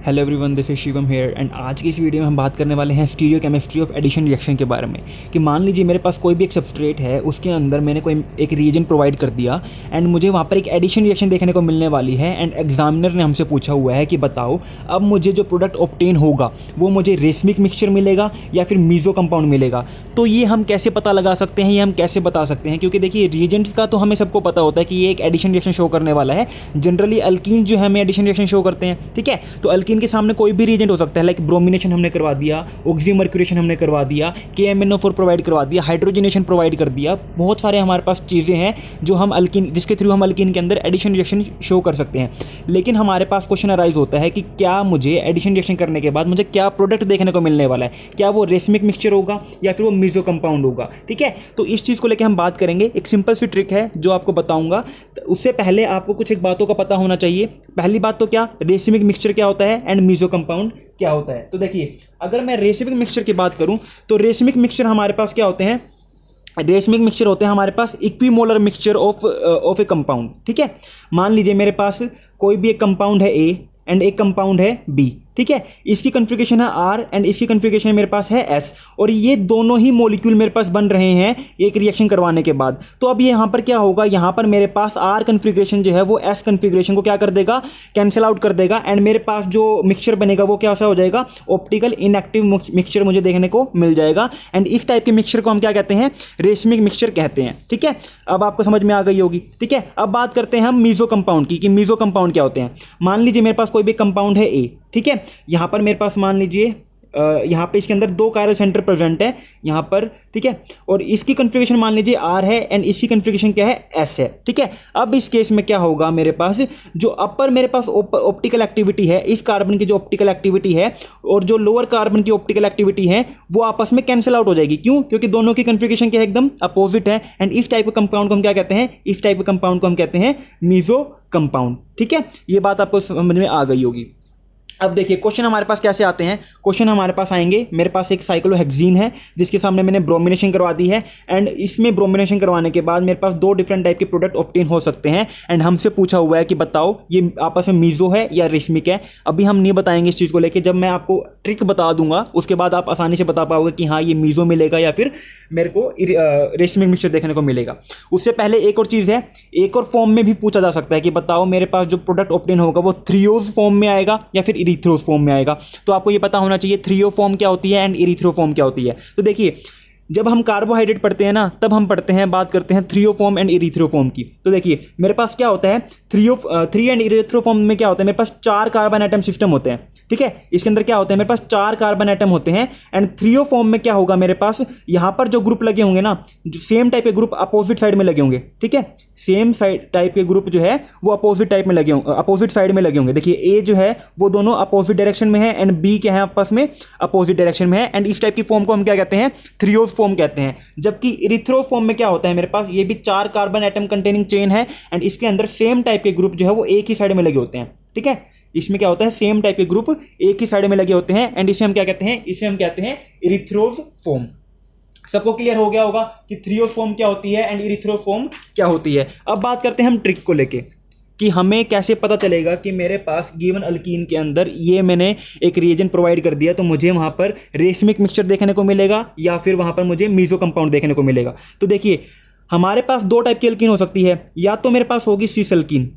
Hello everyone, this is Shivam here and आज की इस वीडियो में हम बात करने वाले हैं स्टीरियोकेमिस्ट्री ऑफ एडिशन रिएक्शन के बारे में। कि मान लीजिए मेरे पास कोई भी एक सबस्ट्रेट है, उसके अंदर मैंने कोई एक रिएजेंट प्रोवाइड कर दिया एंड मुझे वहाँ पर एक एडिशन रिएक्शन देखने को मिलने वाली है एंड एग्जामिनर ने हमसे पूछा हुआ है कि बताओ अब मुझे जो प्रोडक्ट ऑब्टेन होगा वो मुझे रेसमिक मिक्सचर मिलेगा या फिर मीज़ो कंपाउंड मिलेगा। तो ये हम कैसे पता लगा सकते हैं, ये हम कैसे बता सकते हैं? क्योंकि देखिए रिएजेंट्स का तो हमें सबको पता होता है कि ये एक एडिशन रिएक्शन शो करने वाला है। जनरली अल्कीन जो है हमें एडिशन रिएक्शन शो करते हैं, ठीक है। तो अल्कीन के सामने कोई भी रिएजेंट हो सकता है, लाइक ब्रोमिनेशन हमने करवा दिया, ऑक्सीमर्क्यूरेशन हमने करवा दिया, KMnO4 प्रोवाइड करवा दिया, हाइड्रोजनेशन प्रोवाइड कर दिया। बहुत सारे हमारे पास चीज़ें हैं जो हम अल्कीन, जिसके थ्रू हम अल्कीन के अंदर एडिशन रिएक्शन शो कर सकते हैं। लेकिन हमारे पास क्वेश्चन अराइज होता है कि क्या मुझे एडिशन रिएक्शन करने के बाद मुझे क्या प्रोडक्ट देखने को मिलने वाला है, क्या वो रेसमिक मिक्सचर होगा या फिर वो मीज़ो कंपाउंड होगा, ठीक है। तो इस चीज़ को लेकर हम बात करेंगे। एक सिंपल सी ट्रिक है जो आपको बताऊंगा। उससे पहले आपको कुछ एक बातों का पता होना चाहिए। पहली बात तो क्या, रेसमिक मिक्सचर क्या होता है एंड मीज़ो कंपाउंड क्या होता है। तो देखिए, अगर मैं रेसमिक मिक्सचर की बात करूं तो रेसमिक मिक्सचर हमारे पास क्या होते हैं, रेसमिक मिक्सचर होते हैं हमारे पास equimolar mixture of a compound, ठीक है। मान लीजिए मेरे पास कोई भी एक कंपाउंड है A एंड एक कंपाउंड है B, ठीक है। इसकी कन्फिगरेशन है R एंड इसकी कन्फिगरेशन मेरे पास है S, और ये दोनों ही मॉलिक्यूल मेरे पास बन रहे हैं एक रिएक्शन करवाने के बाद। तो अब ये यहाँ पर क्या होगा, यहाँ पर मेरे पास R कन्फिगरेशन जो है वो S कन्फिगरेशन को क्या कर देगा, कैंसिल आउट कर देगा एंड मेरे पास जो मिक्सचर बनेगा वो क्या हो जाएगा, ऑप्टिकल इनएक्टिव मिक्सचर मुझे देखने को मिल जाएगा। एंड इस टाइप के मिक्सचर को हम क्या कहते हैं, रेसमिक मिक्सचर कहते हैं, ठीक है। अब आपको समझ में आ गई होगी, ठीक है। अब बात करते हैं हम मीज़ो कंपाउंड की, कि मीज़ो कंपाउंड क्या होते हैं। मान लीजिए मेरे पास कोई भी कंपाउंड है A, ठीक है। यहाँ पर मेरे पास मान लीजिए यहाँ पे इसके अंदर 2 कायरल सेंटर प्रेजेंट है यहाँ पर, ठीक है। और इसकी कन्फिगरेशन मान लीजिए R है एंड इसकी कन्फिगरेशन क्या है, S है, ठीक है। अब इस केस में क्या होगा, मेरे पास जो अपर मेरे पास ऑप्टिकल एक्टिविटी है, इस कार्बन की जो ऑप्टिकल एक्टिविटी है और जो लोअर कार्बन की ऑप्टिकल एक्टिविटी है वो आपस में कैंसिल आउट हो जाएगी। क्यों? क्योंकि दोनों की कन्फिगरेशन क्या है, एकदम अपोजिट है। एंड इस टाइप के कंपाउंड को हम क्या कहते हैं, इस टाइप के कंपाउंड को हम कहते हैं मीज़ो कंपाउंड, ठीक है। ये बात आपको समझ में आ गई होगी। अब देखिए क्वेश्चन हमारे पास कैसे आते हैं। क्वेश्चन हमारे पास आएंगे, मेरे पास एक साइक्लोहेक्सीन है जिसके सामने मैंने ब्रोमिनेशन करवा दी है एंड इसमें ब्रोमिनेशन करवाने के बाद मेरे पास 2 डिफरेंट टाइप के प्रोडक्ट ऑब्टेन हो सकते हैं। एंड हमसे पूछा हुआ है कि बताओ ये आपस में मीज़ो है या रेसमिक है। अभी हम नहीं बताएंगे इस चीज़ को लेकर, जब मैं आपको ट्रिक बता दूंगा उसके बाद आप आसानी से बता पाओगे कि हाँ ये मीज़ो मिलेगा या फिर मेरे को रेसमिक मिक्सचर देखने को मिलेगा। उससे पहले एक और चीज़ है, एक और फॉर्म में भी पूछा जा सकता है कि बताओ मेरे पास जो प्रोडक्ट ऑब्टेन होगा वो थ्रियोज फॉर्म में आएगा या फिर इरीथ्रोज फॉर्म में आएगा। तो आपको ये पता होना चाहिए थ्रियो फॉर्म क्या होती है एंड इरीथ्रो फॉर्म क्या होती है। तो देखिए, जब हम कार्बोहाइड्रेट पढ़ते हैं ना, तब हम पढ़ते हैं, बात करते हैं threo form and erythro form की। तो देखिए मेरे पास क्या होता है, थ्री एंड इरीथ्रो फॉर्म में क्या होता है, मेरे पास 4 कार्बन एटम सिस्टम होते हैं, ठीक है। इसके अंदर क्या होता है, मेरे पास 4 कार्बन एटम होते हैं। एंड थ्रियो फॉर्म में क्या होगा, मेरे पास यहाँ पर जो ग्रुप लगे होंगे ना, जो सेम टाइप के ग्रुप अपोजिट साइड में लगे होंगे, ठीक है। सेम साइड टाइप के ग्रुप जो है वो अपोजिट टाइप में लगे होंगे, अपोजिट साइड में लगे होंगे। देखिए ए जो है वो दोनों अपोजिट डायरेक्शन में है एंड बी क्या है, आपस में अपोजिट डायरेक्शन में है। एंड इस टाइप की फॉर्म को हम क्या कहते हैं, थ्रियोज फॉर्म कहते हैं। जबकि इरीथ्रो फॉर्म में क्या होता है, मेरे पास ये भी 4 कार्बन एटम कंटेनिंग चेन है एंड इसके अंदर सेम टाइप के ग्रुप जो है वो एक ही साइड में लगे होते हैं, ठीक है। इसमें क्या होता है, सेम टाइप के ग्रुप एक ही साइड में लगे होते हैं एंड इसे हम क्या कहते हैं, इसे हम कहते हैं इरीथ्रोज फॉर्म। सबको क्लियर हो गया होगा कि थ्रियोज फॉर्म क्या होती है एंड इरीथ्रोज फॉर्म क्या होती है। अब बात करते हैं हम ट्रिक को लेके कि हमें कैसे पता चलेगा कि मेरे पास गिवन अल्कीन के अंदर ये मैंने एक रिएजेंट प्रोवाइड कर दिया तो मुझे वहाँ पर रेसमिक मिक्सचर देखने को मिलेगा या फिर वहाँ पर मुझे मीज़ो कंपाउंड देखने को मिलेगा। तो देखिए हमारे पास 2 टाइप की अल्कीन हो सकती है, या तो मेरे पास होगी सिस अल्कीन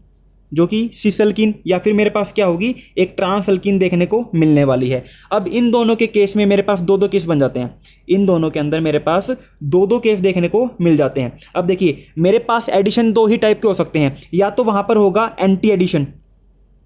जो कि सिस अल्कीन, या फिर मेरे पास क्या होगी, एक ट्रांस अल्कीन देखने को मिलने वाली है। अब इन दोनों के केस में मेरे पास 2-2 केस बन जाते हैं। इन दोनों के अंदर मेरे पास 2-2 केस देखने को मिल जाते हैं। अब देखिए मेरे पास एडिशन 2 ही टाइप के हो सकते हैं, या तो वहाँ पर होगा एंटी एडिशन,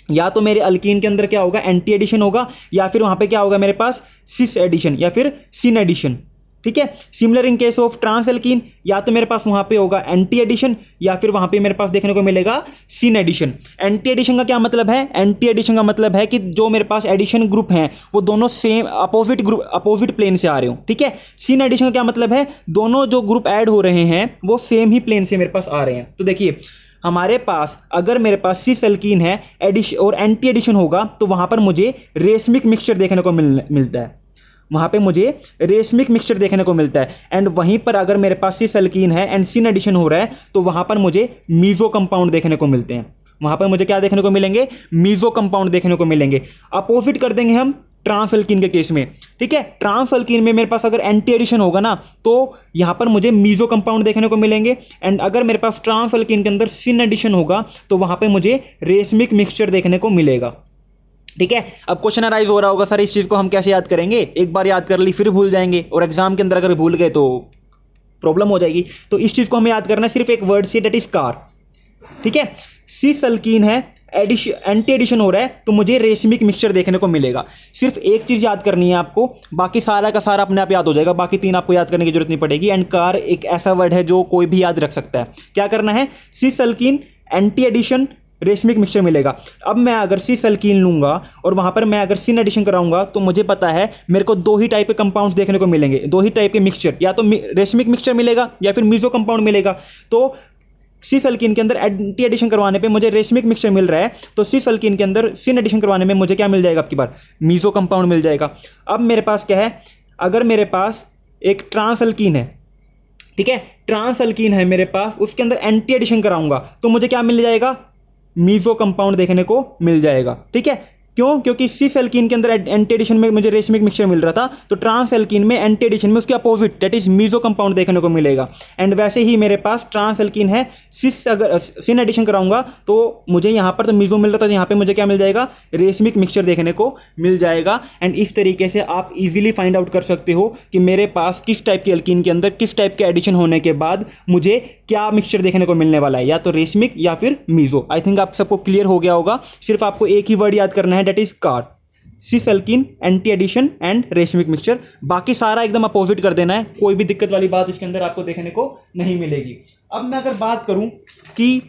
या तो मेरे अल्कीन के अंदर क्या होगा, एंटी एडिशन होगा, या फिर वहाँ पे क्या होगा मेरे पास सिस एडिशन या फिर सिन एडिशन, ठीक है। Similar in case of trans alkene, या तो मेरे पास वहाँ पे होगा एंटी एडिशन या फिर वहाँ पे मेरे पास देखने को मिलेगा सिन एडिशन। एंटी एडिशन का क्या मतलब है, एंटी एडिशन का मतलब है कि जो मेरे पास एडिशन ग्रुप हैं वो दोनों same opposite group, opposite plane से आ रहे हो, ठीक है। सिन एडिशन का क्या मतलब है, दोनों जो ग्रुप ऐड हो रहे हैं वो सेम ही प्लेन से मेरे पास आ रहे हैं। तो देखिए हमारे पास अगर मेरे पास सिस एल्कीन है एडिशन और एंटी एडिशन होगा तो वहाँ पर मुझे रेसमिक मिक्सचर देखने को मिलता है, वहाँ पे मुझे रेसमिक मिक्सचर देखने को मिलता है। एंड वहीं पर अगर मेरे पास सिस एल्कीन है एंड सिन एडिशन हो रहा है तो वहाँ पर मुझे मीज़ो कंपाउंड देखने को मिलते हैं। वहाँ पर मुझे क्या देखने को मिलेंगे, मीजो कंपाउंड देखने को मिलेंगे। अपोजिट कर देंगे हम ट्रांस अल्कीन के केस में, ठीक है। ट्रांस अल्कीन में मेरे पास अगर एंटी एडिशन होगा ना तो यहाँ पर मुझे मीजो कंपाउंड देखने को मिलेंगे, एंड अगर मेरे पास ट्रांस अल्कीन के अंदर सिन एडिशन होगा तो वहाँ पे मुझे रेशमिक मिक्सचर देखने को मिलेगा, ठीक है। अब क्वेश्चन अराइज हो रहा होगा, सर इस चीज़ को हम कैसे याद करेंगे, एक बार याद कर ली फिर भूल जाएंगे, और एग्जाम के अंदर अगर भूल गए तो प्रॉब्लम हो जाएगी। तो इस चीज़ को हमें याद करना है सिर्फ एक वर्ड से, डेट इज कार, ठीक है। सिस अल्कीन है, एंटी एडिशन हो रहा है तो मुझे रेशमिक मिक्सचर देखने को मिलेगा। सिर्फ एक चीज़ याद करनी है आपको, बाकी सारा का सारा अपने आप याद हो जाएगा, बाकी 3 आपको याद करने की जरूरत नहीं पड़ेगी। एंड कार एक ऐसा वर्ड है जो कोई भी याद रख सकता है। क्या करना है, सिस alkyne anti addition racemic mixture मिलेगा। अब मैं अगर सिस अल्कीन लूंगा और वहां पर मैं अगर सिन एडिशन कराऊंगा तो मुझे पता है मेरे को 2 ही टाइप के कंपाउंड्स देखने को मिलेंगे, 2 ही टाइप के मिक्सचर, या तो रेशमिक मिक्सचर मिलेगा या फिर मीजो कंपाउंड मिलेगा। तो सिस अल्कीन के अंदर एंटी एडिशन करवाने पे मुझे रेशमिक मिक्सचर मिल रहा है, तो सिस अल्कीन के अंदर सिन एडिशन करवाने में मुझे क्या मिल जाएगा, आपकी बार मीजो कंपाउंड मिल जाएगा। अब मेरे पास क्या है, अगर मेरे पास एक ट्रांस अल्कीन है, ठीक है, ट्रांस अल्कीन है मेरे पास, उसके अंदर एंटी एडिशन कराऊंगा तो मुझे क्या मिल जाएगा, मीजो कंपाउंड देखने को मिल जाएगा, ठीक है। क्यों, क्योंकि सिस एल्कीन के अंदर एंटी एडिशन में मुझे रेशमिक मिक्सचर मिल रहा था, तो ट्रांस एल्कीन में एंटी एडिशन में उसके opposite that is meso compound देखने को मिलेगा। एंड वैसे ही मेरे पास ट्रांस एल्कीन है, अगर सिन एडिशन कराऊंगा तो मुझे यहाँ पर तो मीजो मिल रहा था, यहाँ पे मुझे क्या मिल जाएगा, रेशमिक मिक्सचर देखने को मिल जाएगा। एंड इस तरीके से आप इजीली फाइंड आउट कर सकते हो कि मेरे पास किस टाइप के एल्कीन के अंदर किस टाइप के एडिशन होने के बाद मुझे क्या मिक्सचर देखने को मिलने वाला है, या तो रेशमिक या फिर मीजो। आई थिंक आप सबको क्लियर हो गया होगा। सिर्फ आपको एक ही वर्ड याद करना है, that is car, cis alkene, anti addition and racemic mixture. बाकी सारा एकदम अपोजिट कर देना है, कोई भी दिक्कत वाली बात इसके अंदर आपको देखने को नहीं मिलेगी। अब मैं अगर बात करूं कि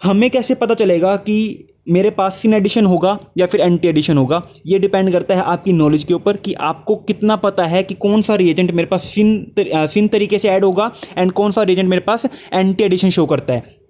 हमें कैसे पता चलेगा कि मेरे पास सिन एडिशन होगा या फिर एंटी एडिशन होगा, ये डिपेंड करता है आपकी नॉलेज के ऊपर कि आपको कितना पता है कि कौन सा रिएजेंट मेरे पास सिन तरीके से ऐड होगा एंड कौन सा रिएजेंट मेरे पास एंटी एडिशन शो करता है।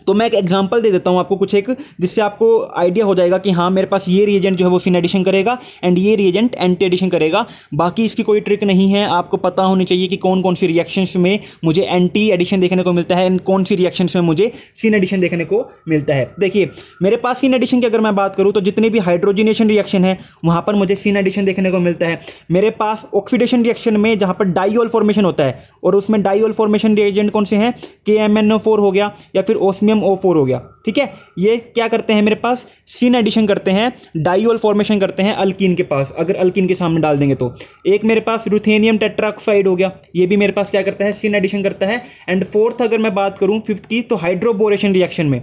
तो मैं एक एग्जांपल दे देता हूं आपको कुछ एक, जिससे आपको आइडिया हो जाएगा कि हाँ मेरे पास ये रिएजेंट जो है वो सिन एडिशन करेगा एंड ये रिएजेंट एंटी एडिशन करेगा। बाकी इसकी कोई ट्रिक नहीं है, आपको पता होनी चाहिए कि कौन कौन सी रिएक्शंस में मुझे एंटी एडिशन देखने को मिलता है एंड कौन सी रिएक्शंस में मुझे सिन एडिशन देखने को मिलता है। देखिए मेरे पास सिन एडिशन की अगर मैं बात करूँ तो जितने भी हाइड्रोजिनेशन रिएक्शन है वहाँ पर मुझे सिन एडिशन देखने को मिलता है। मेरे पास ऑक्सीडेशन रिएक्शन में जहाँ पर डाइऑल फॉर्मेशन होता है, और उसमें डाइऑल फॉर्मेशन रिएजेंट कौन से हैं, KMnO4 हो गया या फिर ओस्मियम O4 हो गया, ठीक है। ये क्या करते हैं, मेरे पास सिन एडिशन करते हैं, डाइऑल फॉर्मेशन करते हैं अल्कीन के पास। अगर अल्कीन के सामने डाल देंगे तो एक मेरे पास रुथेनियम टेट्राऑक्साइड हो गया, ये भी मेरे पास क्या करता है, सिन एडिशन करता है। एंड फोर्थ अगर मैं बात करूं फिफ्थ की, तो हाइड्रोबोरेशन रिएक्शन में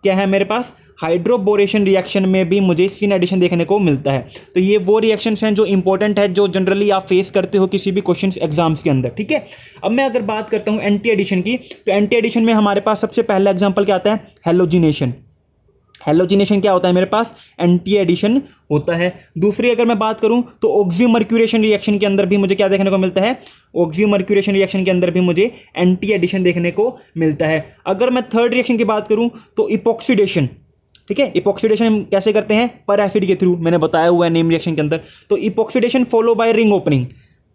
क्या है मेरे पास, हाइड्रोबोरेशन रिएक्शन में भी मुझे सिन एडिशन देखने को मिलता है। तो ये वो रिएक्शंस हैं जो इंपॉर्टेंट है, जो जनरली आप फेस करते हो किसी भी क्वेश्चंस एग्जाम्स के अंदर, ठीक है। अब मैं अगर बात करता हूं एंटी एडिशन की, तो एंटी एडिशन में हमारे पास सबसे पहला एग्जांपल क्या आता है, हेलोजिनेशन। हेलोजिनेशन क्या होता है, मेरे पास एंटी एडिशन होता है। दूसरी अगर मैं बात करूं तो ऑक्सीमर्क्यूरेशन रिएक्शन के अंदर भी मुझे क्या देखने को मिलता है, ऑक्सीमर्क्यूरेशन रिएक्शन के अंदर भी मुझे एंटी एडिशन देखने को मिलता है। अगर मैं थर्ड रिएक्शन की बात करूं तो इपॉक्सीडेशन, ठीक है। इपॉक्सीडेशन हम कैसे करते हैं, पर एसिड के थ्रू, मैंने बताया हुआ है नेम रिएक्शन के अंदर। तो epoxidation follow by ring opening,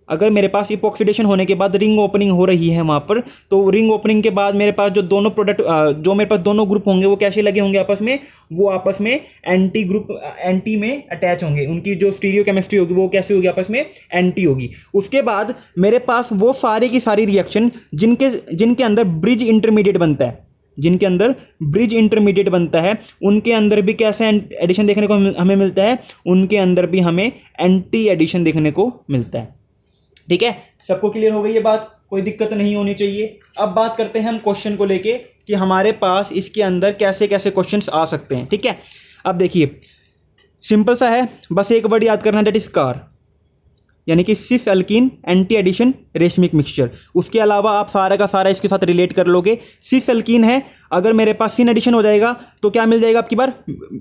अगर मेरे पास इपॉक्सीडेशन होने के बाद रिंग ओपनिंग हो रही है वहाँ पर, तो रिंग ओपनिंग के बाद मेरे पास जो दोनों प्रोडक्ट जो मेरे पास दोनों ग्रुप होंगे वो कैसे लगे होंगे आपस में, वो आपस में एंटी ग्रुप एंटी में अटैच होंगे। उनकी जो स्टीरियो केमिस्ट्री होगी वो कैसे होगी, आपस में एंटी होगी। उसके बाद मेरे पास वो सारी की सारी रिएक्शन जिनके अंदर ब्रिज इंटरमीडिएट बनता है, जिनके अंदर ब्रिज इंटरमीडिएट बनता है, उनके अंदर भी कैसे एडिशन देखने को हमें मिलता है, उनके अंदर भी हमें एंटी एडिशन देखने को मिलता है, ठीक है। सबको क्लियर हो गई ये बात, कोई दिक्कत नहीं होनी चाहिए। अब बात करते हैं हम क्वेश्चन को लेके कि हमारे पास इसके अंदर कैसे कैसे क्वेश्चंस आ सकते हैं, ठीक है। अब देखिए सिंपल सा है, बस एक वर्ड याद करना, दैट इज कार, यानी कि सिस alkyne anti addition racemic mixture. उसके अलावा आप सारा का सारा इसके साथ रिलेट कर लोगे। सिस अल्कीन है, अगर मेरे पास सिन एडिशन हो जाएगा तो क्या मिल जाएगा आपकी बार,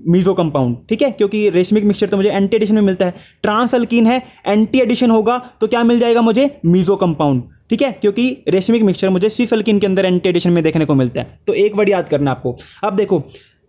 मीजो कंपाउंड, ठीक है, क्योंकि रेशमिक मिक्सचर तो मुझे एंटी एडिशन में मिलता है। ट्रांस अल्कीन है, एंटी एडिशन होगा तो क्या मिल जाएगा मुझे, मीजो कंपाउंड, ठीक है, क्योंकि रेशमिक मिक्सचर मुझे सिस अल्कीन के अंदर एंटी एडिशन में देखने को मिलता है। तो एक वर्ड याद करना आपको। अब देखो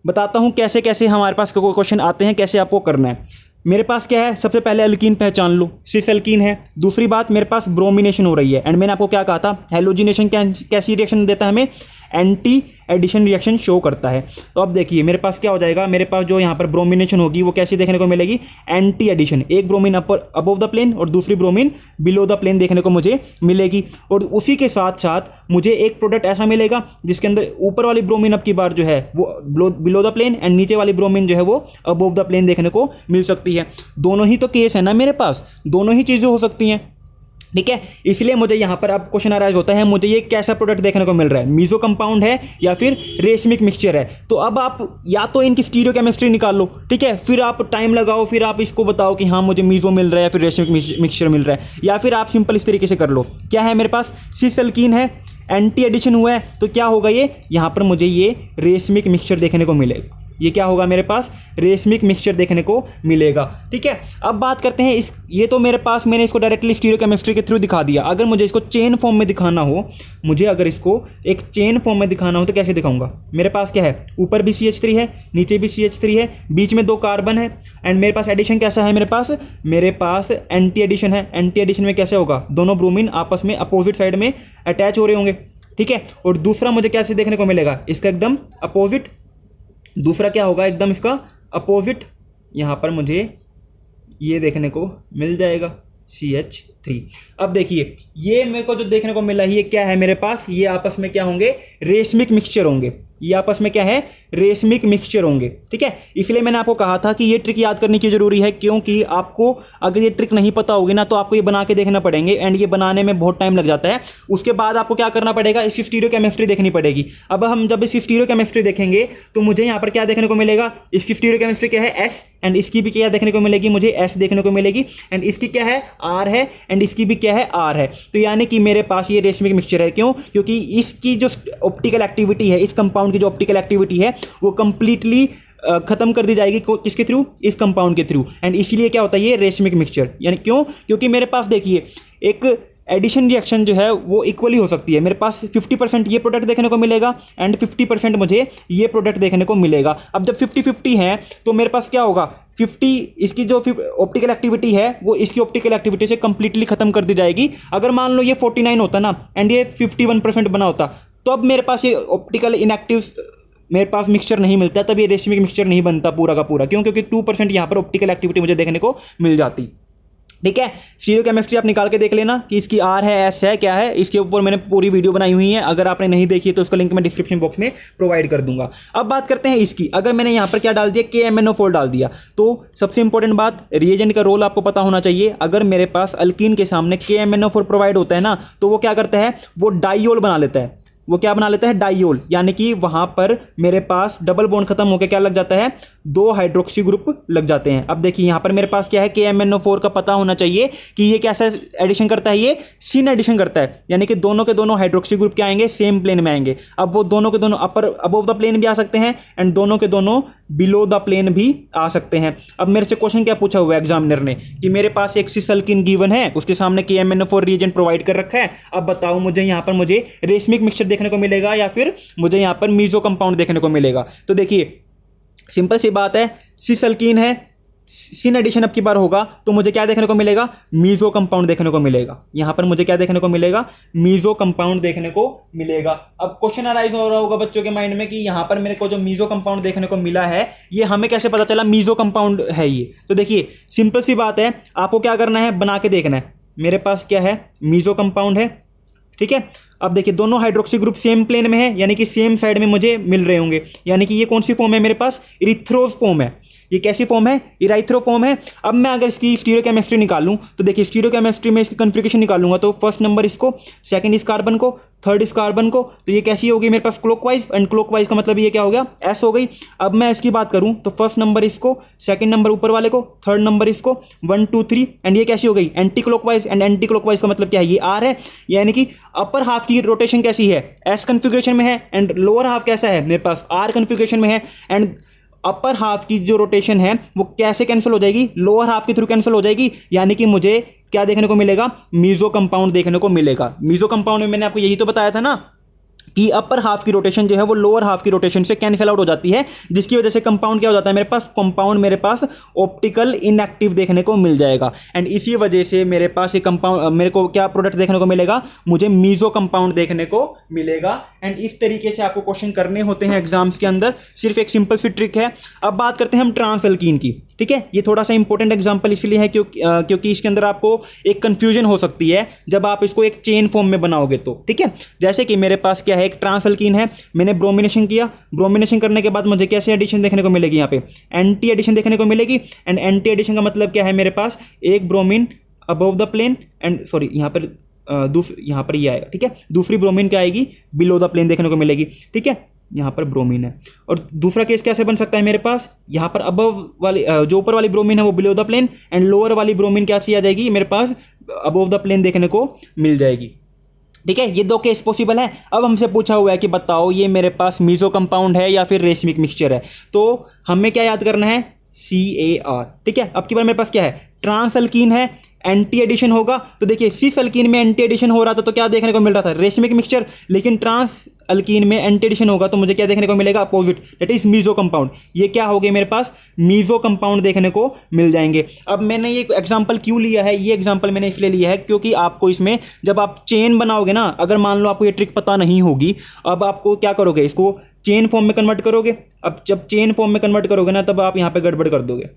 बताता हूं कैसे कैसे हमारे पास क्वेश्चन आते हैं, कैसे आपको करना है। मेरे पास क्या है, सबसे पहले अल्कीन पहचान लो, सिस अल्कीन है। दूसरी बात, मेरे पास ब्रोमिनेशन हो रही है, एंड मैंने आपको क्या कहा था, हेलोजिनेशन कैसी रिएक्शन देता है हमें, एंटी एडिशन रिएक्शन शो करता है। तो अब देखिए मेरे पास क्या हो जाएगा, मेरे पास जो यहाँ पर ब्रोमिनेशन होगी वो कैसी देखने को मिलेगी, एंटी एडिशन, एक bromine upper above the plane और दूसरी ब्रोमीन बिलो द प्लेन देखने को मुझे मिलेगी। और उसी के साथ साथ मुझे एक प्रोडक्ट ऐसा मिलेगा जिसके अंदर ऊपर वाली ब्रोमीन अब की बार जो है वो बिलो द प्लेन एंड नीचे वाली ब्रोमीन जो है वो अबव द प्लेन देखने को मिल सकती है। दोनों ही तो केस है ना मेरे पास, दोनों ही चीज़ें हो सकती हैं, ठीक है। इसलिए मुझे यहाँ पर अब क्वेश्चन अराइज होता है, मुझे ये कैसा प्रोडक्ट देखने को मिल रहा है, मीजो कंपाउंड है या फिर रेशमिक मिक्सचर है। तो अब आप या तो इनकी स्टीरियो केमिस्ट्री निकाल लो, ठीक है, फिर आप टाइम लगाओ, फिर आप इसको बताओ कि हाँ मुझे मीजो मिल रहा है या फिर रेशमिक मिक्सचर मिल रहा है, या फिर आप सिंपल इस तरीके से कर लो, क्या है मेरे पास सिस एल्कीन है, एंटी एडिशन हुआ है, तो क्या होगा ये, यहाँ पर मुझे ये रेशमिक मिक्सचर देखने को मिलेगा, ये क्या होगा मेरे पास रेशमिक मिक्सचर देखने को मिलेगा, ठीक है। अब बात करते हैं ये तो मेरे पास मैंने इसको डायरेक्टली स्टीरियो केमिस्ट्री के थ्रू दिखा दिया। अगर मुझे इसको चेन फॉर्म में दिखाना हो, मुझे अगर इसको एक चेन फॉर्म में दिखाना हो तो कैसे दिखाऊंगा, मेरे पास क्या है, ऊपर भी CH3 है, नीचे भी CH3 है, बीच में 2 कार्बन है, एंड मेरे पास एडिशन कैसा है, मेरे पास एंटी एडिशन है। एंटी एडिशन में कैसे होगा, दोनों ब्रोमीन आपस में अपोजिट साइड में अटैच हो रहे होंगे, ठीक है। और दूसरा मुझे कैसे देखने को मिलेगा, इसका एकदम अपोजिट, दूसरा क्या होगा एकदम इसका अपोजिट, यहाँ पर मुझे ये देखने को मिल जाएगा CH3। अब देखिए ये मेरे को जो देखने को मिला है ये क्या है मेरे पास, ये आपस में क्या होंगे, रेशमिक मिक्सचर होंगे, ये आपस में क्या है, रेशमिक मिक्सचर होंगे, ठीक है। इसलिए मैंने आपको कहा था कि ये ट्रिक याद करने की जरूरी है, क्योंकि आपको अगर ये ट्रिक नहीं पता होगी ना तो आपको ये बना के देखना पड़ेंगे, एंड ये बनाने में बहुत टाइम लग जाता है। उसके बाद आपको क्या करना पड़ेगा, इसकी स्टीरियो केमिस्ट्री देखनी पड़ेगी। अब हम जब इसकी स्टीरियो केमिस्ट्री देखेंगे तो मुझे यहाँ पर क्या देखने को मिलेगा, इसकी स्टीरियो केमिस्ट्री क्या है, S, एंड इसकी भी क्या देखने को मिलेगी, मुझे S देखने को मिलेगी, एंड इसकी क्या है, R है, एंड इसकी भी क्या है, R है। तो यानी कि मेरे पास ये रेशमिक मिक्सचर है, क्यों, क्योंकि इसकी जो ऑप्टिकल एक्टिविटी है, इस कंपाउंड की जो ऑप्टिकल एक्टिविटी है वो कंप्लीटली खत्म कर दी जाएगी किसके थ्रू, इस कंपाउंड के थ्रू, एंड इसीलिए क्या होता है ये रेशमिक मिक्सचर। यानी क्यों, क्योंकि मेरे पास देखिए एक एडिशन रिएक्शन जो है वो इक्वली हो सकती है, मेरे पास 50% ये प्रोडक्ट देखने को मिलेगा एंड 50% मुझे ये प्रोडक्ट देखने को मिलेगा। अब जब 50-50 है तो मेरे पास क्या होगा, 50 इसकी जो ऑप्टिकल एक्टिविटी है वो इसकी ऑप्टिकल एक्टिविटी से कंप्लीटली खत्म कर दी जाएगी। अगर मान लो ये 49 होता ना एंड ये 51% बना होता, तो अब मेरे पास ये ऑप्टिकल इनएक्टिव मेरे पास मिक्सचर नहीं मिलता, तब ये रेशमिक मिक्सचर नहीं बनता पूरा का पूरा, क्यों, क्योंकि 2% यहाँ पर ऑप्टिकल एक्टिविटी मुझे देखने को मिल जाती, ठीक है। स्टीरियो केमिस्ट्री आप निकाल के देख लेना कि इसकी R है, S है, क्या है, इसके ऊपर मैंने पूरी वीडियो बनाई हुई है, अगर आपने नहीं देखी है तो उसका लिंक मैं डिस्क्रिप्शन बॉक्स में प्रोवाइड कर दूंगा। अब बात करते हैं इसकी, अगर मैंने यहाँ पर क्या डाल दिया, KMnO4 डाल दिया, तो सबसे इंपॉर्टेंट बात, रिएजेंट का रोल आपको पता होना चाहिए। अगर मेरे पास अल्कीन के सामने KMnO4 प्रोवाइड होता है ना, तो वो क्या करता है, वो डाइयोल बना लेता है, वो क्या बना लेता है, डाइयोल, यानी कि वहां पर मेरे पास डबल बॉन्ड खत्म होकर क्या लग जाता है, 2 हाइड्रोक्सी ग्रुप लग जाते हैं। अब देखिए यहाँ पर मेरे पास क्या है, KMnO4 का पता होना चाहिए कि ये कैसा एडिशन करता है, ये सिन एडिशन करता है, यानी कि दोनों के दोनों हाइड्रोक्सी ग्रुप क्या आएंगे, सेम प्लेन में आएंगे। अब वो दोनों के दोनों अपर अबव द प्लेन भी आ सकते हैं एंड दोनों के दोनों बिलो द प्लेन भी आ सकते हैं। अब मेरे से क्वेश्चन क्या पूछा हुआ है एग्जामिनर ने कि मेरे पास एक सिस एल्कीन गिवन है, उसके सामने KMnO4 रिएजेंट प्रोवाइड कर रखा है, अब बताओ मुझे यहाँ पर मुझे रेशमिक मिक्सचर देखने को मिलेगा या फिर मुझे यहाँ पर मीजो कंपाउंड देखने को मिलेगा। तो देखिए सिंपल सी बात है, सिस एल्कीन है, सिन एडिशन अब की बार होगा तो मुझे क्या देखने को मिलेगा, मीजो कंपाउंड देखने को मिलेगा। यहां पर मुझे क्या देखने को मिलेगा, मीजो कंपाउंड देखने को मिलेगा। अब क्वेश्चन अराइज हो रहा होगा बच्चों के माइंड में कि यहां पर मेरे को जो मीजो कंपाउंड देखने को मिला है ये हमें कैसे पता चला मीजो कंपाउंड है ये। तो देखिए सिंपल सी बात है, आपको क्या करना है, बना के देखना है। मेरे पास क्या है, मीजो कंपाउंड है, ठीक है। अब देखिए दोनों हाइड्रोक्सी ग्रुप सेम प्लेन में है, यानी कि सेम साइड में मुझे मिल रहे होंगे, यानी कि ये कौन सी फॉर्म है मेरे पास, इरिथ्रोज फॉर्म है। ये कैसी फॉर्म है, इराइथ्रो फॉर्म है। अब मैं अगर इसकी स्टीरियो केमिस्ट्री निकालूं तो देखिए स्टीरियो केमिस्ट्री में इसकी कन्फिगरेशन निकालूंगा तो फर्स्ट नंबर इसको, सेकंड इस कार्बन को, थर्ड इस कार्बन को, तो ये कैसी होगी मेरे पास क्लॉकवाइज, एंड क्लॉकवाइज का मतलब ये क्या हो गया, एस हो गई। अब मैं इसकी बात करूं तो फर्स्ट नंबर इसको, सेकंड नंबर ऊपर वाले को, थर्ड नंबर इसको, 1 2 3, एंड ये कैसी हो गई anti clockwise, and anti clockwise का मतलब क्या है, ये आर है। यानी कि अपर हाफ की रोटेशन कैसी है, एस कन्फिगरेशन में है, एंड लोअर हाफ कैसा है मेरे पास, आर कन्फिगरेशन में है। एंड अपर हाफ की जो रोटेशन है वो कैसे कैंसिल हो जाएगी, लोअर हाफ के थ्रू कैंसिल हो जाएगी, यानी कि मुझे क्या देखने को मिलेगा, मीजो कंपाउंड देखने को मिलेगा। मीजो कंपाउंड में मैंने आपको यही तो बताया था ना कि अपर हाफ की रोटेशन जो है वो लोअर हाफ की रोटेशन से कैंसिल आउट हो जाती है, जिसकी वजह से कंपाउंड क्या हो जाता है मेरे पास, कंपाउंड मेरे पास ऑप्टिकल इनएक्टिव देखने को मिल जाएगा। एंड इसी वजह से मेरे पास ये कंपाउंड, मेरे को क्या प्रोडक्ट देखने को मिलेगा, मुझे मीजो कंपाउंड देखने को मिलेगा। एंड इस तरीके से आपको क्वेश्चन करने होते हैं एग्जाम्स के अंदर, सिर्फ एक सिंपल सी ट्रिक है। अब बात करते हैं हम ट्रांसअल्कीन की, ठीक है। ये थोड़ा सा इंपॉर्टेंट एग्जाम्पल इसलिए है क्योंकि इसके अंदर आपको एक कंफ्यूजन हो सकती है जब आप इसको एक चेन फॉर्म में बनाओगे तो, ठीक है। जैसे कि मेरे पास क्या है, एक ट्रांसअल्कीन है, मैंने ब्रोमिनेशन किया, ब्रोमिनेशन करने के बाद मुझे कैसे एडिशन देखने को मिलेगी, यहाँ पे एंटी एडिशन देखने को मिलेगी। एंड एंटी एडिशन का मतलब क्या है, मेरे पास एक bromine above the plane and sorry यहाँ पर यहाँ पर ये आएगा, ठीक है। दूसरी ब्रोमीन क्या आएगी, बिलो द प्लेन देखने को मिलेगी, ठीक है। यहाँ पर ब्रोमीन है। और दूसरा केस कैसे बन सकता है मेरे पास, यहाँ पर अबव वाली जो ऊपर वाली ब्रोमीन है वो below the plane, and lower वाली ब्रोमीन क्या सी आ जाएगी मेरे पास, अबव द प्लेन देखने को मिल जाएगी, ठीक है। ये दो केस पॉसिबल है। अब हमसे पूछा हुआ है कि बताओ ये मेरे पास मीजो कंपाउंड है या फिर रेशमिक मिक्सचर है, तो हमें क्या याद करना है, CAR, ठीक है। अब की बार मेरे पास क्या है, ट्रांसअल्कीन है, एंटी एडिशन होगा, तो देखिए सिस अल्कीन में एंटी एडिशन हो रहा था तो क्या देखने को मिल रहा था, रेशमिक मिक्सचर, लेकिन ट्रांस अल्कीन में एंटी एडिशन होगा तो मुझे क्या देखने को मिलेगा, opposite, that is meso compound. ये क्या हो गए मेरे पास, मीजो कंपाउंड देखने को मिल जाएंगे। अब मैंने ये एग्जांपल क्यों लिया है, ये एग्जांपल मैंने इसलिए लिया है क्योंकि आपको इसमें जब आप चेन बनाओगे ना, अगर मान लो आपको ये ट्रिक पता नहीं होगी, अब आपको क्या करोगे, इसको चेन फॉर्म में कन्वर्ट करोगे। अब जब चेन फॉर्म में कन्वर्ट करोगे ना, तब आप यहाँ पे गड़बड़ कर दोगे।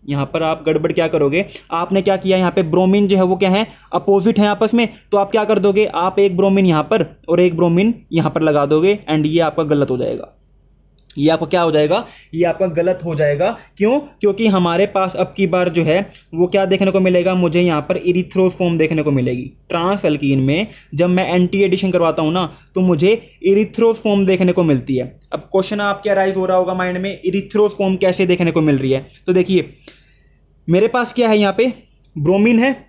यहाँ पर आप गड़बड़ क्या करोगे, आपने क्या किया, यहाँ पे ब्रोमीन जो है वो क्या है, अपोजिट है आपस में, तो आप क्या कर दोगे, आप एक ब्रोमीन यहाँ पर और एक ब्रोमीन यहाँ पर लगा दोगे, एंड ये आपका गलत हो जाएगा। ये आपको क्या हो जाएगा, ये आपका गलत हो जाएगा। क्यों, क्योंकि हमारे पास अब की बार जो है वो क्या देखने को मिलेगा, मुझे यहाँ पर इरिथ्रोज फॉर्म देखने को मिलेगी। ट्रांस अल्कीन में जब मैं एंटी एडिशन करवाता हूँ ना, तो मुझे इरिथ्रोज फॉर्म देखने को मिलती है। अब क्वेश्चन आपके राइज हो रहा होगा माइंड में, इरिथ्रोज फॉर्म कैसे देखने को मिल रही है, तो देखिए मेरे पास क्या है, यहाँ पे ब्रोमीन है,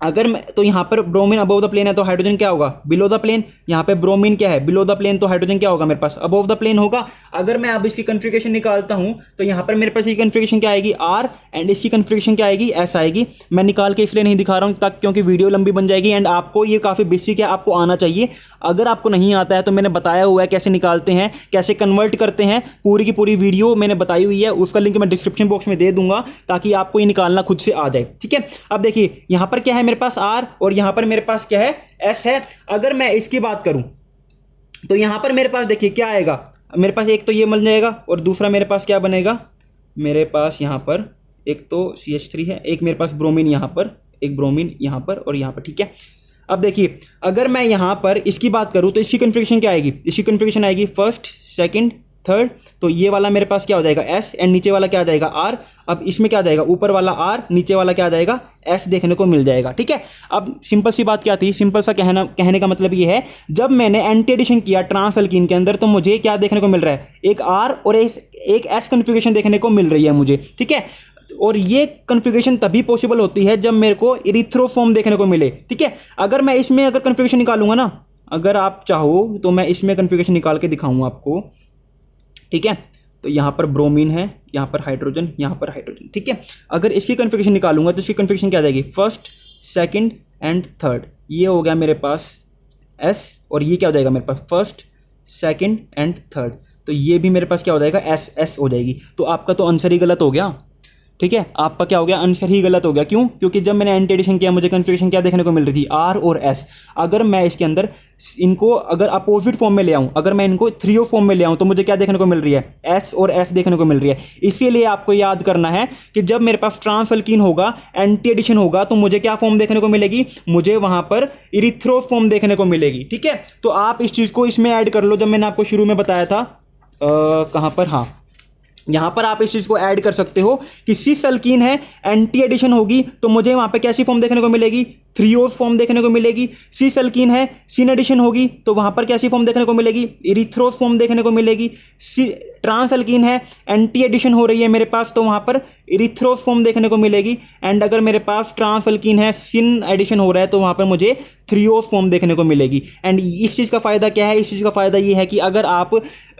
अगर मैं तो यहाँ पर ब्रोमीन अबव द प्लेन है तो हाइड्रोजन क्या होगा, बिलो द प्लेन। यहाँ पे ब्रोमीन क्या है, बिलो द प्लेन, तो हाइड्रोजन क्या होगा मेरे पास, अबव द प्लेन होगा। अगर मैं अब इसकी कन्फिगरेशन निकालता हूँ तो यहाँ पर मेरे पास ये कन्फिगरेशन क्या आएगी, R, एंड इसकी कन्फिगरेशन क्या आएगी, S आएगी। मैं निकाल के इसलिए नहीं दिखा रहा हूँ तक क्योंकि वीडियो लंबी बन जाएगी, एंड आपको ये काफ़ी बेसिक है, आपको आना चाहिए। अगर आपको नहीं आता है तो मैंने बताया हुआ है कैसे निकालते हैं, कैसे कन्वर्ट करते हैं, पूरी की पूरी वीडियो मैंने बताई हुई है, उसका लिंक मैं डिस्क्रिप्शन बॉक्स में दे दूंगा ताकि आपको ये निकालना खुद से आ जाए, ठीक है। अब देखिए यहाँ पर क्या है मेरे पास R, और यहां पर मेरे पास क्या है, S है। अगर मैं इसकी बात करूं तो यहां पर मेरे पास देखिए क्या आएगा, मेरे पास एक तो ये मिल जाएगा और दूसरा मेरे पास क्या बनेगा, मेरे पास यहां पर एक तो CH3 है, एक मेरे पास ब्रोमीन यहां पर, एक ब्रोमीन यहां पर और यहां पर, ठीक है। अब देखिए अगर मैं यहां पर इसकी बात करूं तो इसकी कन्फिगरेशन क्या आएगी, इसकी कन्फिगरेशन आएगी फर्स्ट, सेकंड, थर्ड, तो ये वाला मेरे पास क्या हो जाएगा S, एंड नीचे वाला क्या आ जाएगा R। अब इसमें क्या आ जाएगा, ऊपर वाला R, नीचे वाला क्या आ जाएगा, S देखने को मिल जाएगा, ठीक है। अब सिंपल सी बात क्या थी, सिंपल सा कहने का मतलब ये है, जब मैंने एंटी एडिशन किया ट्रांस अल्कीन के अंदर तो मुझे क्या देखने को मिल रहा है, एक R और एक S कन्फिगरेशन देखने को मिल रही है मुझे, ठीक है। और ये कन्फिगरेशन तभी पॉसिबल होती है जब मेरे को इरिथ्रो फॉर्म देखने को मिले, ठीक है। अगर मैं इसमें अगर कन्फिगरेशन निकालूंगा ना, अगर आप चाहो तो मैं इसमें कन्फिगरेशन निकाल के दिखाऊंगा आपको, ठीक है। तो यहाँ पर ब्रोमीन है, यहाँ पर हाइड्रोजन, यहाँ पर हाइड्रोजन, ठीक है। अगर इसकी कन्फिगरेशन निकालूंगा तो इसकी कन्फिगरेशन क्या आ जाएगी, फर्स्ट, सेकंड एंड थर्ड। ये हो गया मेरे पास S, और ये क्या हो जाएगा मेरे पास, फर्स्ट, सेकंड एंड थर्ड। तो ये भी मेरे पास क्या हो जाएगा, S हो जाएगी। तो आपका तो आंसर ही गलत हो गया, ठीक है। आपका क्या हो गया, आंसर ही गलत हो गया। क्यों, क्योंकि जब मैंने एंटी एडिशन किया मुझे कन्फिगरेशन क्या देखने को मिल रही थी, R और S। अगर मैं इसके अंदर इनको अगर अपोजिट फॉर्म में ले आऊं, अगर मैं इनको थ्रियो फॉर्म में ले आऊं तो मुझे क्या देखने को मिल रही है, S और F देखने को मिल रही है। इसीलिए आपको याद करना है कि जब मेरे पास ट्रांस अल्कीन होगा, एंटी एडिशन होगा, तो मुझे क्या फॉर्म देखने को मिलेगी, मुझे वहां पर इरिथ्रोज फॉर्म देखने को मिलेगी, ठीक है। तो आप इस चीज को इसमें ऐड कर लो, जब मैंने आपको शुरू में बताया था, कहां पर, हाँ यहां पर आप इस चीज को ऐड कर सकते हो कि सिस अल्कीन है, एंटी एडिशन होगी तो मुझे वहां पे कैसी फॉर्म देखने को मिलेगी, थ्रियोज फॉर्म देखने को मिलेगी। सिस अल्कीन है, सिन एडिशन होगी तो वहां पर कैसी फॉर्म देखने को मिलेगी, इरिथ्रोज फॉर्म देखने को मिलेगी। ट्रांस अल्कीन है, एंटी एडिशन हो रही है मेरे पास, तो वहां पर इरिथ्रोज फॉर्म देखने को मिलेगी। एंड अगर मेरे पास ट्रांस अल्कीन है, सिन एडिशन हो रहा है, तो वहां पर मुझे थ्रियोज फॉर्म देखने को मिलेगी। एंड इस चीज़ का फायदा क्या है, इस चीज़ का फायदा ये है कि अगर आप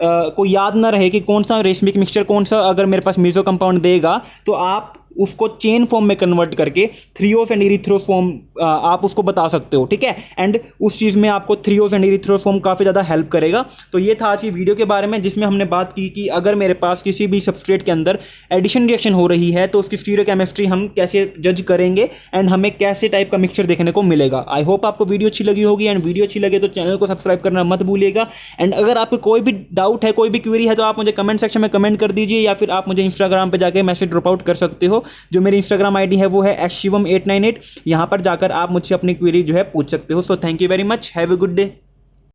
को याद ना रहे कि कौन सा रेशमिक मिक्सचर कौन सा अगर मेरे पास मीजो कंपाउंड देगा, तो आप उसको चेन फॉर्म में कन्वर्ट करके थ्रियोस एंड इरिथ्रोस फॉर्म आप उसको बता सकते हो, ठीक है। एंड उस चीज़ में आपको थ्रियोस एंड इरिथ्रोस फॉर्म काफ़ी ज़्यादा हेल्प करेगा। तो ये था आज की वीडियो के बारे में, जिसमें हमने बात की कि अगर मेरे पास किसी भी सबस्ट्रेट के अंदर एडिशन रिएक्शन हो रही है तो उसकी स्टीरियोकेमिस्ट्री हम कैसे जज करेंगे एंड हमें कैसे टाइप का मिक्सचर देखने को मिलेगा। आई होप आपको वीडियो अच्छी लगी होगी, एंड वीडियो अच्छी लगे तो चैनल को सब्सक्राइब करना मत भूलिएगा। एंड अगर आपको कोई भी डाउट है, कोई भी क्वेरी है, तो आप मुझे कमेंट सेक्शन में कमेंट कर दीजिए, या फिर आप मुझे इंस्टाग्राम पे जाके मैसेज ड्रॉप आउट कर सकते हो। जो मेरी इंस्टाग्राम आईडी है वो है shivam898। यहाँ पर जाकर आप मुझसे अपनी क्वेरी जो है पूछ सकते हो। So thank you very much, have a good day.